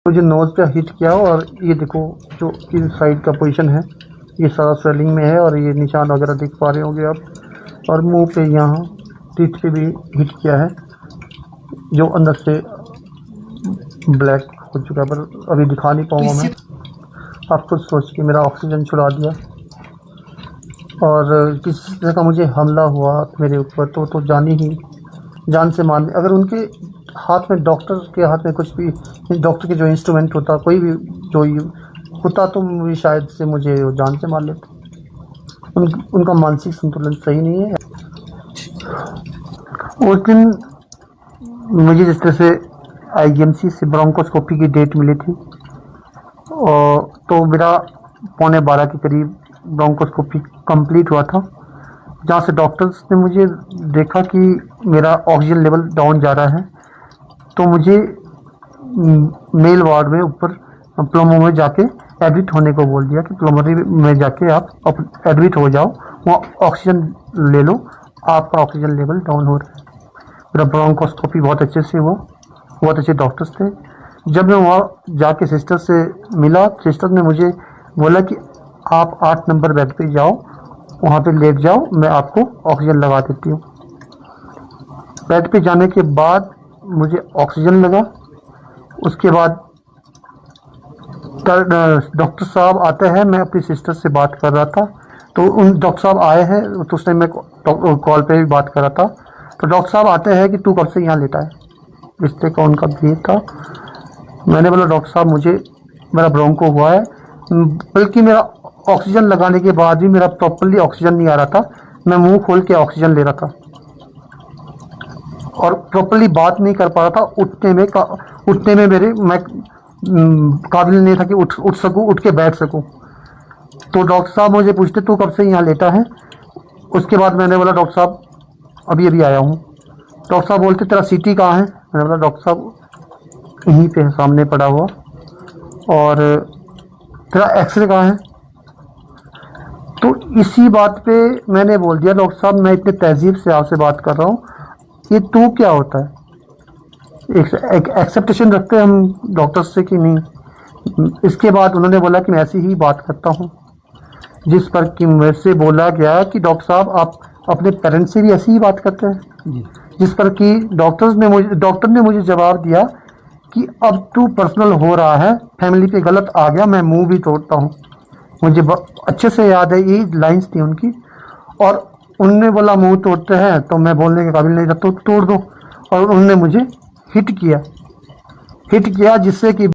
मुझे नोज़ पे हिट किया और ये देखो जो इस साइड का पोजीशन है ये सारा स्वेलिंग में है और ये निशान वगैरह देख पा रहे होंगे आप। और मुंह पे यहाँ टीथ पे भी हिट किया है जो अंदर से ब्लैक हो चुका है, पर अभी दिखा नहीं पाऊँगा मैं। आप खुद सोच के मेरा ऑक्सीजन छुड़ा दिया। और किस तरह का मुझे हमला हुआ मेरे ऊपर तो जान से मारने। अगर उनके हाथ में, डॉक्टर के हाथ में कुछ भी, डॉक्टर के जो इंस्ट्रूमेंट होता, कोई भी जो होता तो मुझे शायद से मुझे जान से मार लेते। उनका मानसिक संतुलन सही नहीं है। उस दिन मुझे जिस तरह से आईजीएमसी से ब्रोंकोस्कोपी की डेट मिली थी और तो मेरा 11:15 के करीब ब्रोंकोस्कोपी कंप्लीट हुआ था, जहाँ से डॉक्टर्स ने मुझे देखा कि मेरा ऑक्सीजन लेवल डाउन जा रहा है, तो मुझे मेल वार्ड में ऊपर प्लम्बो में जाके एडमिट होने को बोल दिया कि प्लम्बरी में जाके आप एडमिट हो जाओ, वहाँ ऑक्सीजन ले लो, आपका ऑक्सीजन लेवल डाउन हो रहा है। मेरा ब्रोंकोस्कोपी बहुत अच्छे से हुआ, बहुत अच्छे डॉक्टर्स थे। जब मैं वहाँ जाके सिस्टर से मिला, सिस्टर ने मुझे बोला कि आप 8 नंबर बेड पे जाओ, वहाँ पे लेट जाओ, मैं आपको ऑक्सीजन लगा देती हूँ। बेड पे जाने के बाद मुझे ऑक्सीजन लगा। उसके बाद डॉक्टर साहब आते हैं, मैं अपनी सिस्टर से बात कर रहा था तो उन डॉक्टर साहब आए हैं, तो उस टाइम मैं कॉल पे भी बात कर रहा था। तो डॉक्टर साहब आते हैं कि तू कब से यहाँ लेटा है, इस तरह का उनका बिहेव था। मैंने बोला डॉक्टर साहब मुझे मेरा ब्रोंको हुआ है, बल्कि मेरा ऑक्सीजन लगाने के बाद भी मेरा प्रॉपर्ली ऑक्सीजन नहीं आ रहा था। मैं मुंह खोल के ऑक्सीजन ले रहा था और प्रॉपर्ली बात नहीं कर पा रहा था। उठने में मैं काबिल नहीं था कि उठ सकूं, उठ के बैठ सकूं। तो डॉक्टर साहब मुझे पूछते तू कब से यहाँ लेटा है। उसके बाद मैंने बोला डॉक्टर साहब अभी आया हूँ। डॉक्टर साहब बोलते तेरा सीटी कहाँ है। मैंने बोला डॉक्टर साहब यहीं पे सामने पड़ा हुआ। और तेरा एक्सरे कहाँ है। तो इसी बात पे मैंने बोल दिया डॉक्टर साहब मैं इतने तहजीब से आपसे बात कर रहा हूँ, ये तू क्या होता है। एक एक्सेप्टेशन रखते हैं हम डॉक्टर्स से कि नहीं। इसके बाद उन्होंने बोला कि मैं ऐसी ही बात करता हूँ, जिस पर कि मेरे से बोला गया कि डॉक्टर साहब आप अपने पेरेंट्स से भी ऐसी ही बात करते हैं। जिस पर कि डॉक्टर ने मुझे जवाब दिया कि अब तू पर्सनल हो रहा है, फैमिली पे गलत आ गया, मैं मुंह भी तोड़ता हूँ। मुझे अच्छे से याद है, यही लाइंस थी उनकी। और उनने बोला मुंह तोड़ते हैं, तो मैं बोलने के काबिल नहीं था, तो तोड़ दो। और उन्होंने मुझे हिट किया जिससे कि